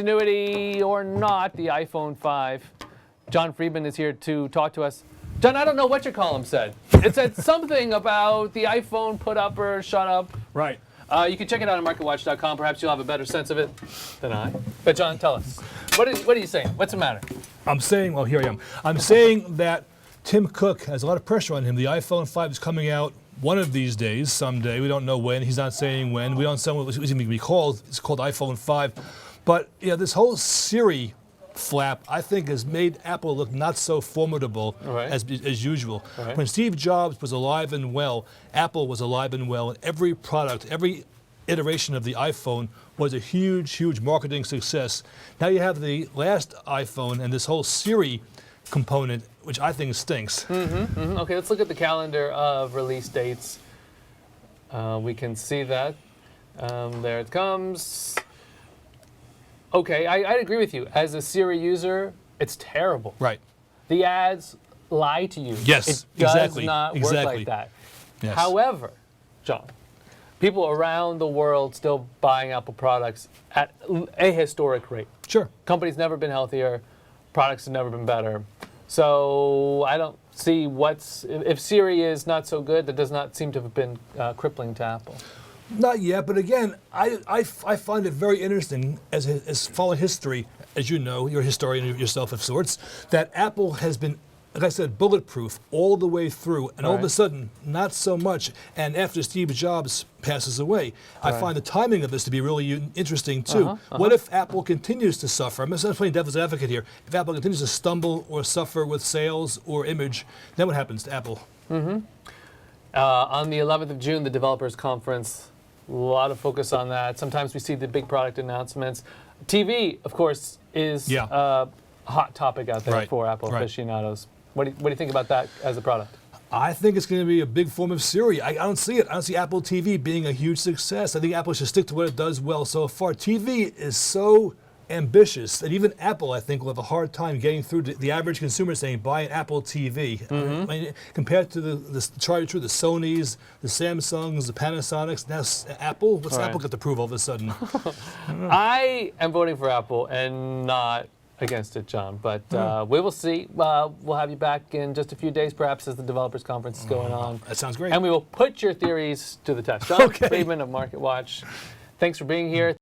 continuity or not, the iPhone 5. Jon Friedman is here to talk to us. Jon, I don't know what your column said. It said something about the iPhone put up or shut up. Right. You can check it out on MarketWatch.com. Perhaps you'll have a better sense of it than I. But Jon, tell us. What are you saying? What's the matter? I'm saying, well, here I am. I'm saying that Tim Cook has a lot of pressure on him. The iPhone 5 is coming out one of these days, someday. We don't know when. He's not saying when. We don't know what it's going to be called. It's called iPhone 5. But this whole Siri flap, I think, has made Apple look not so formidable as usual. Right. When Steve Jobs was alive and well, Apple was alive and well, and every product, every iteration of the iPhone was a huge, huge marketing success. Now you have the last iPhone and this whole Siri component, which I think stinks. Okay, let's look at the calendar of release dates. We can see that. There it comes. Okay, I agree with you. As a Siri user, it's terrible. Right. The ads lie to you. Yes, it does exactly. not work like that. Yes. However, Jon, people around the world still buying Apple products at a historic rate. Sure. Company's never been healthier. Products have never been better. So I don't see if Siri is not so good, that does not seem to have been crippling to Apple. Not yet, but again, I find it very interesting as following history, as you know, you're a historian yourself of sorts, that Apple has been, like I said, bulletproof all the way through, and all of a sudden, not so much. And after Steve Jobs passes away, I find the timing of this to be really interesting too. What if Apple continues to suffer? I'm just playing devil's advocate here. If Apple continues to stumble or suffer with sales or image, then what happens to Apple? On the 11th of June, the Developers Conference, a lot of focus on that. Sometimes we see the big product announcements. TV, of course, is a hot topic out there for Apple aficionados. What do you think about that as a product? I think it's going to be a big form of Siri. I don't see it. I don't see Apple TV being a huge success. I think Apple should stick to what it does well so far. TV is so ambitious that even Apple, I think, will have a hard time getting through to the average consumer saying, buy an Apple TV. I mean, compared to the tried and true, the Sonys, the Samsungs, the Panasonics, now Apple, what's Apple got to prove all of a sudden? I am voting for Apple and not against it, Jon, but we will see. We'll have you back in just a few days, perhaps, as the Developers Conference is going on. That sounds great. And we will put your theories to the test. Jon Friedman of MarketWatch, thanks for being here.